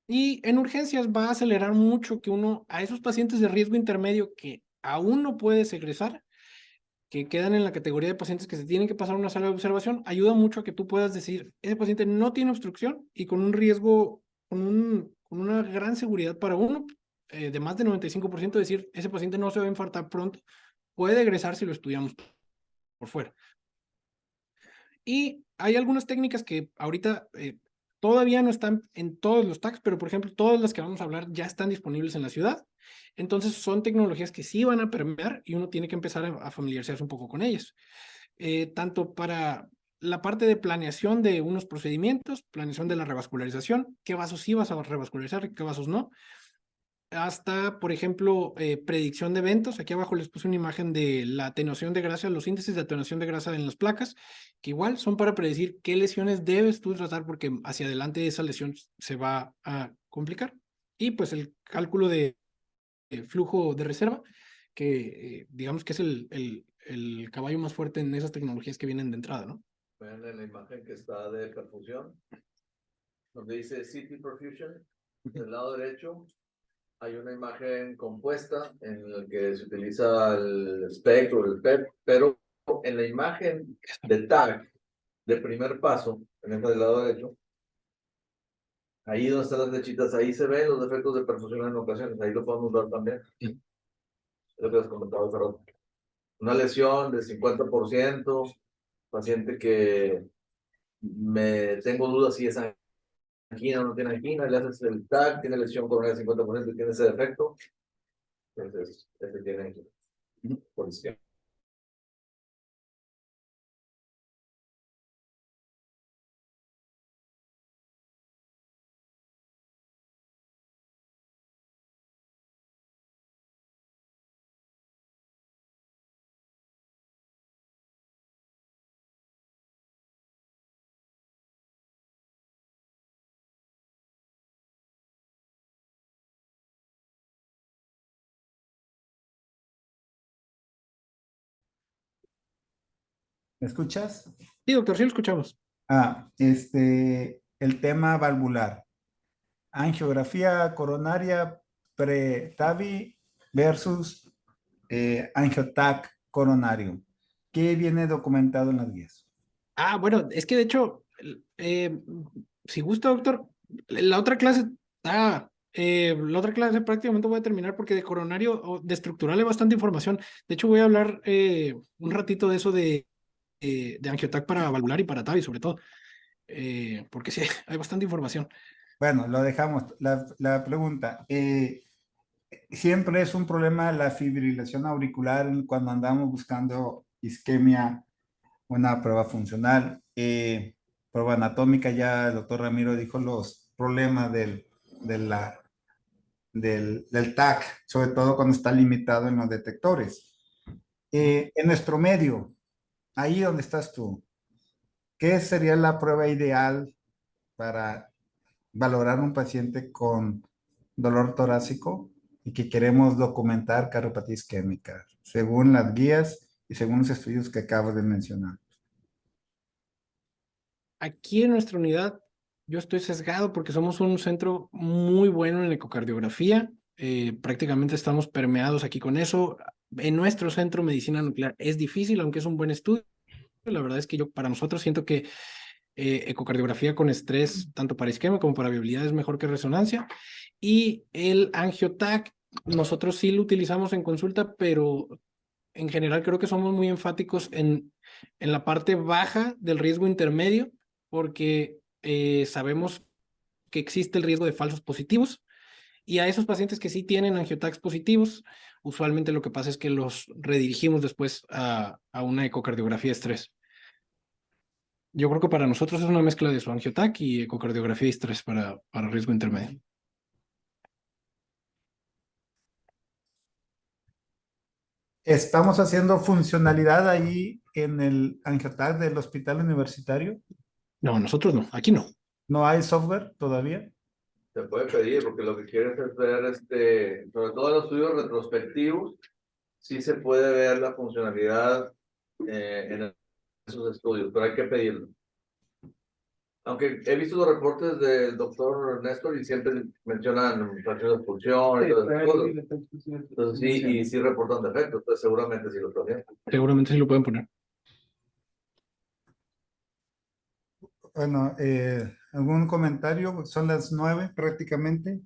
Y en urgencias va a acelerar mucho que uno, a esos pacientes de riesgo intermedio que aún no puedes egresar, que quedan en la categoría de pacientes que se tienen que pasar a una sala de observación, ayuda mucho a que tú puedas decir, ese paciente no tiene obstrucción y con un riesgo, con una gran seguridad para uno, de más de 95%, decir, ese paciente no se va a infartar pronto, puede egresar si lo estudiamos por fuera. Y hay algunas técnicas que ahorita todavía no están en todos los tags, pero por ejemplo, todas las que vamos a hablar ya están disponibles en la ciudad. Entonces son tecnologías que sí van a permear y uno tiene que empezar a familiarizarse un poco con ellas. Tanto para la parte de planeación de unos procedimientos, planeación de la revascularización, qué vasos sí vas a revascularizar y qué vasos no, hasta, por ejemplo, predicción de eventos. Aquí abajo les puse una imagen de la atenuación de grasa, los índices de atenuación de grasa en las placas, que igual son para predecir qué lesiones debes tú tratar porque hacia adelante esa lesión se va a complicar. Y pues el cálculo de flujo de reserva, que digamos que es el caballo más fuerte en esas tecnologías que vienen de entrada, ¿no?
Vean en la imagen que está de perfusión, donde dice CT Perfusion, del lado derecho, hay una imagen compuesta en la que se utiliza el SPECT o el PET, pero en la imagen de TAG, de primer paso, en el del lado derecho, ahí donde están las flechitas, ahí se ven los defectos de perfusión en ocasiones, ahí lo podemos ver también.
Sí.
Es lo que les comentaba hace rato. Una lesión del 50%, paciente que me tengo dudas si es angina o no tiene angina, le haces el TAC, tiene lesión coronaria del 50% y tiene ese defecto, entonces este tiene angina por izquierda.
¿Me escuchas?
Sí, doctor, sí lo escuchamos.
El tema valvular. Angiografía coronaria pre-TAVI versus angiotac coronario. ¿Qué viene documentado en las guías?
Bueno, es que de hecho, si gusta, doctor, la otra clase, la otra clase prácticamente voy a terminar porque de coronario o de estructural hay bastante información. De hecho, voy a hablar un ratito de eso de angiotac para valvular y para TAVI sobre todo, porque sí, hay bastante información.
Bueno, lo dejamos. La pregunta, siempre es un problema la fibrilación auricular cuando andamos buscando isquemia, una prueba funcional. Prueba anatómica, ya el doctor Ramiro dijo los problemas de la, del TAC, sobre todo cuando está limitado en los detectores. En nuestro medio, ahí donde estás tú, ¿qué sería la prueba ideal para valorar un paciente con dolor torácico y que queremos documentar cardiopatía isquémica, según las guías y según los estudios que acabo de mencionar?
Aquí en nuestra unidad, yo estoy sesgado porque somos un centro muy bueno en ecocardiografía. Prácticamente estamos permeados aquí con eso. En nuestro centro, medicina nuclear es difícil, aunque es un buen estudio. La verdad es que para nosotros siento que ecocardiografía con estrés, tanto para isquemia como para viabilidad, es mejor que resonancia. Y el angiotac, nosotros sí lo utilizamos en consulta, pero en general creo que somos muy enfáticos en la parte baja del riesgo intermedio, porque sabemos que existe el riesgo de falsos positivos. Y a esos pacientes que sí tienen angiotacs positivos, usualmente lo que pasa es que los redirigimos después a una ecocardiografía de estrés. Yo creo que para nosotros es una mezcla de su angiotac y ecocardiografía y estrés para riesgo intermedio.
¿Estamos haciendo funcionalidad ahí en el angiotac del hospital universitario?
No, nosotros no, aquí no.
¿No hay software todavía?
Se puede pedir, porque lo que quieres es ver, sobre todo en los estudios retrospectivos, sí se puede ver la funcionalidad en esos estudios, pero hay que pedirlo. Aunque he visto los reportes del doctor Néstor y siempre mencionan fracciones de expulsión y todas esas cosas. Entonces sí, y sí reportan defectos, entonces seguramente sí lo está haciendo.
Seguramente sí lo pueden poner.
Bueno, ¿algún comentario? Son las 9 prácticamente.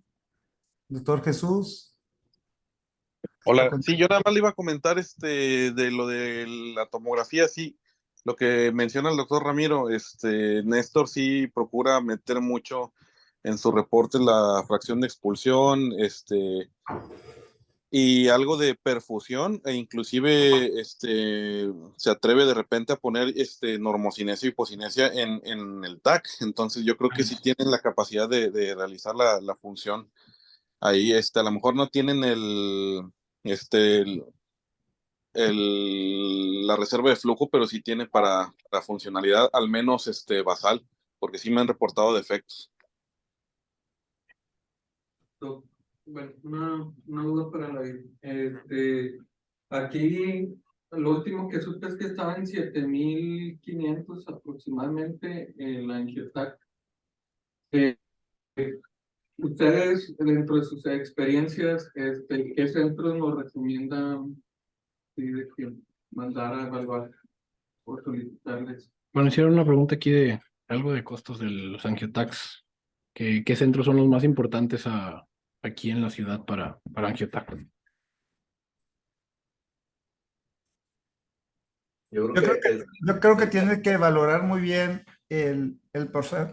Doctor Jesús.
Hola, sí, yo nada más le iba a comentar de lo de la tomografía, sí, lo que menciona el doctor Ramiro, Néstor sí procura meter mucho en su reporte la fracción de expulsión, y algo de perfusión, e inclusive se atreve de repente a poner normocinesia y hipocinesia en el TAC. Entonces yo creo que sí tienen la capacidad de realizar la función ahí. A lo mejor no tienen este, el- la reserva de flujo, pero sí tiene para funcionalidad, al menos basal, porque sí me han reportado defectos.
Bueno, una duda para la vida. Aquí lo último que supe es que estaba en 7500 aproximadamente el angiotac. Eh, Ustedes, dentro de sus experiencias, ¿qué centros nos recomiendan de que mandar a evaluar o solicitarles?
Bueno, hicieron una pregunta aquí de algo de costos de los angiotacs. ¿Qué centros son los más importantes aquí en la ciudad para angiotac?
Yo creo
Yo creo
que
yo creo que tiene que valorar muy bien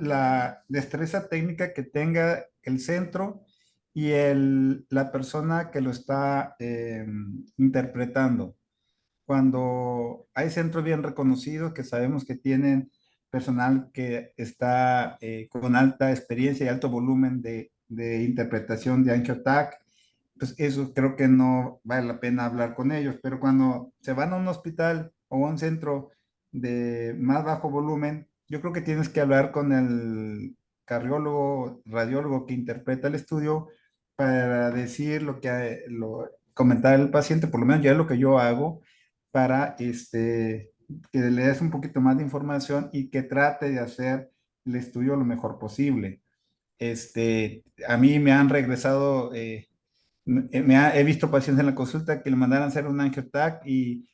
la destreza técnica que tenga el centro y la persona que lo está interpretando. Cuando hay centros bien reconocidos que sabemos que tienen personal que está con alta experiencia y alto volumen de interpretación de AngioTac, pues eso creo que no vale la pena hablar con ellos, pero cuando se van a un hospital o a un centro de más bajo volumen, yo creo que tienes que hablar con el cardiólogo, radiólogo que interpreta el estudio para decir comentar al paciente, por lo menos ya es lo que yo hago, para que le des un poquito más de información y que trate de hacer el estudio lo mejor posible. A mí me han regresado, he visto pacientes en la consulta que le mandaron a hacer un angiotac y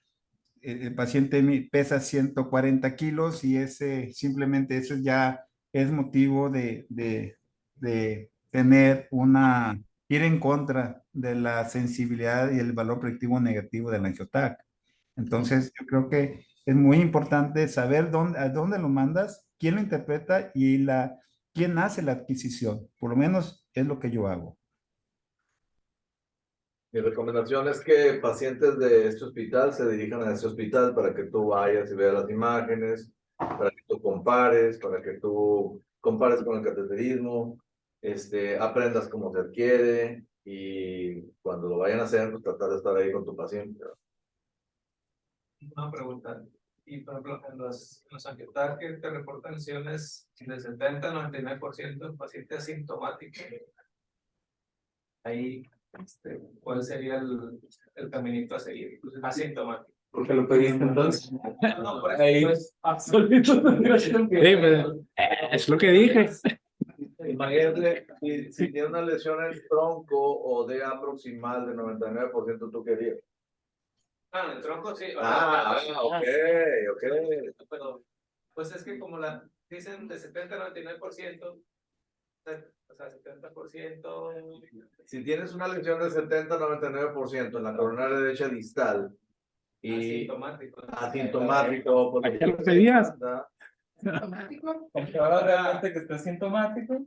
el paciente pesa 140 kilos y simplemente eso ya es motivo de ir en contra de la sensibilidad y el valor predictivo negativo del angiotac. Entonces, yo creo que es muy importante saber a dónde lo mandas, quién lo interpreta y quién hace la adquisición. Por lo menos es lo que yo hago.
Mi recomendación es que pacientes de este hospital se dirijan a este hospital para que tú vayas y veas las imágenes, para que tú compares con el cateterismo, aprendas cómo se adquiere y cuando lo vayan a hacer, pues tratar de estar ahí con tu paciente.
Una pregunta. Y por ejemplo, en los angiotaques te reportan lesiones del 70-99% en pacientes asintomáticos. Ahí, ¿cuál sería el caminito a seguir? Asintomático.
Porque lo pediste entonces.
No, por
Ahí.
eso es absoluto.
Sí, pues, es lo que dije.
Imagínate, si tiene una lesión en el tronco o DA proximal de 99%, ¿tú querías?
Ah, en el tronco sí.
Ok.
Pero, pues es que como dicen de 70-99%, o sea, 70%.
Si tienes una lesión del 70-99% en la coronaria derecha distal y asintomático,
¿A qué lo pedías?
Porque ahora realmente que está asintomático,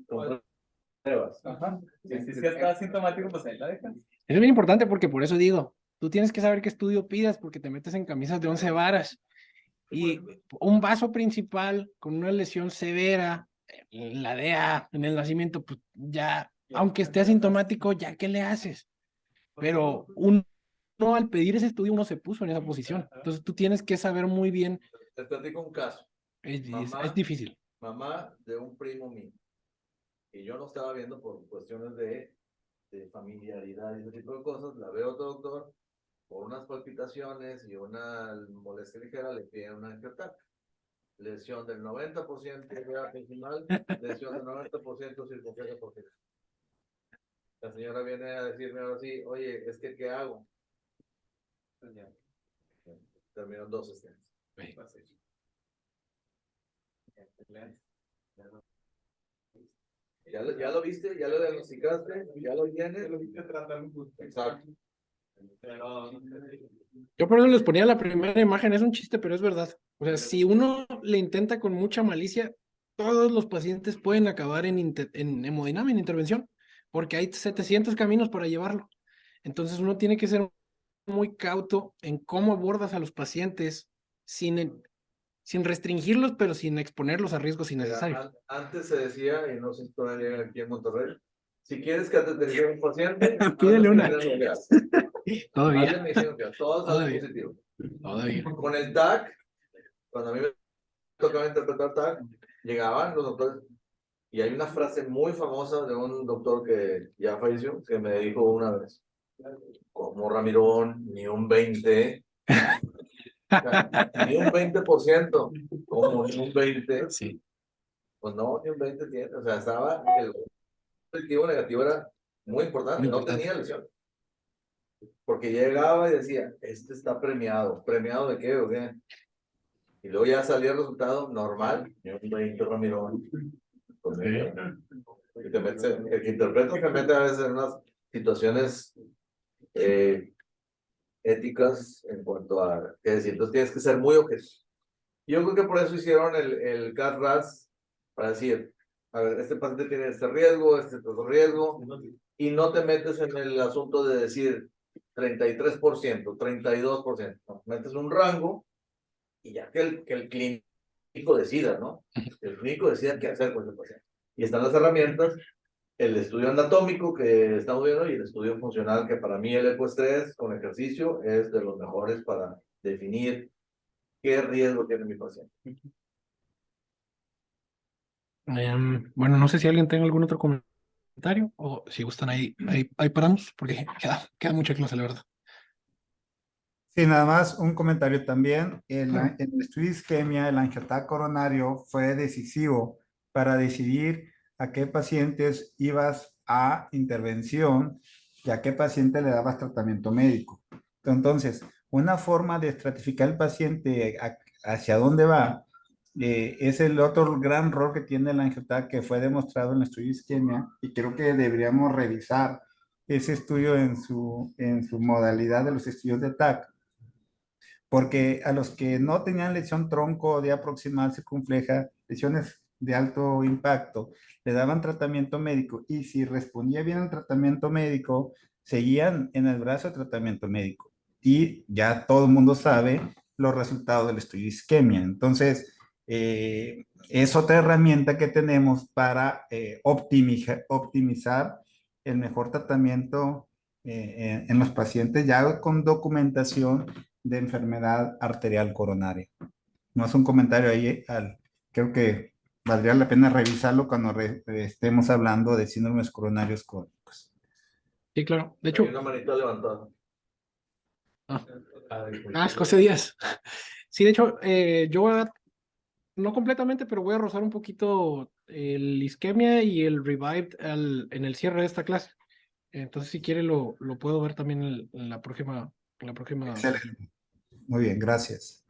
Ajá.
si está asintomático, pues ahí la dejas.
Es bien importante porque por eso digo, tú tienes que saber qué estudio pidas porque te metes en camisas de 11 varas y un vaso principal con una lesión severa, la DEA en el nacimiento, pues ya, aunque esté asintomático, ya qué le haces. Pero uno al pedir ese estudio, uno se puso en esa posición. Entonces tú tienes que saber muy bien.
Te platico un caso.
Es difícil.
Mamá de un primo mío. Y yo no estaba viendo por cuestiones de familiaridad y ese tipo de cosas. La veo otro doctor, por unas palpitaciones y una molestia ligera, le piden una angiotac. Lesión del 90% de principal, lesión del 90% circunferencia posterior. La señora viene a decirme ahora sí, oye, es que ¿qué hago? Terminaron 2 stents. ¿Ya lo viste? ¿Ya lo diagnosticaste? ¿Ya lo tienes? Exacto.
Yo por eso les ponía la primera imagen, es un chiste, pero es verdad. O sea, si uno le intenta con mucha malicia, todos los pacientes pueden acabar en hemodinamia, en intervención, porque hay 700 caminos para llevarlo. Entonces uno tiene que ser muy cauto en cómo abordas a los pacientes sin restringirlos, pero sin exponerlos a riesgos innecesarios.
Antes se decía, y no sé si todavía aquí en Monterrey, si quieres cateterizar a un paciente,
Pídele una.
Todavía.
Todavía.
Todo sale
Todavía.
positivo.
Todavía.
Con el TAC, cuando a mí me tocaba interpretar TAC, llegaban los doctores, y hay una frase muy famosa de un doctor que ya falleció, que me dijo una vez, como Ramirón, ni un 20, ni un 20%, como ni un 20,
Sí.
pues no, ni un 20 tiene, o sea, estaba, el positivo negativo era muy importante, no tenía lesión. Porque llegaba y decía, este está premiado. ¿Premiado de qué o qué? Y luego ya salía el resultado normal. Y un 20 Ramirón. Pues, el que interpreta se mete a veces en unas situaciones éticas en cuanto a qué decir. Entonces tienes que ser muy objetivo. Yo creo que por eso hicieron el CAT-RAS para decir, a ver, este paciente tiene este riesgo, este otro riesgo, y no te metes en el asunto de decir 33%, 32%, no, metes un rango y ya que el clínico decida, ¿no? El clínico decida qué hacer con ese paciente. Y están las herramientas, el estudio anatómico que estamos viendo y el estudio funcional, que para mí el ECOS-3 con ejercicio es de los mejores para definir qué riesgo tiene mi paciente.
Bueno, no sé si alguien tenga algún otro comentario o si gustan ahí paramos, porque queda mucha clase, la verdad.
Sí, nada más un comentario también. En el estudio de isquemia, el angiotac coronario fue decisivo para decidir a qué pacientes ibas a intervención y a qué paciente le dabas tratamiento médico. Entonces, una forma de estratificar el paciente hacia dónde va es el otro gran rol que tiene el angiotac que fue demostrado en el estudio de isquemia y creo que deberíamos revisar ese estudio en su modalidad de los estudios de TAC porque a los que no tenían lesión tronco, de proximal, circunfleja, lesiones de alto impacto, le daban tratamiento médico y si respondía bien al tratamiento médico, seguían en el brazo de tratamiento médico. Y ya todo el mundo sabe los resultados del estudio de isquemia. Entonces, es otra herramienta que tenemos para optimizar el mejor tratamiento en los pacientes ya con documentación de enfermedad arterial coronaria. No es un comentario ahí, creo que valdría la pena revisarlo cuando estemos hablando de síndromes coronarios crónicos.
Sí, claro. De
Hay
hecho,
una manita levantada.
es José Díaz. Sí, de hecho, yo voy a, no completamente, pero voy a rozar un poquito el isquemia y el revived en el cierre de esta clase. Entonces, si quiere, lo puedo ver también en la próxima.
Excelente. Muy bien, gracias.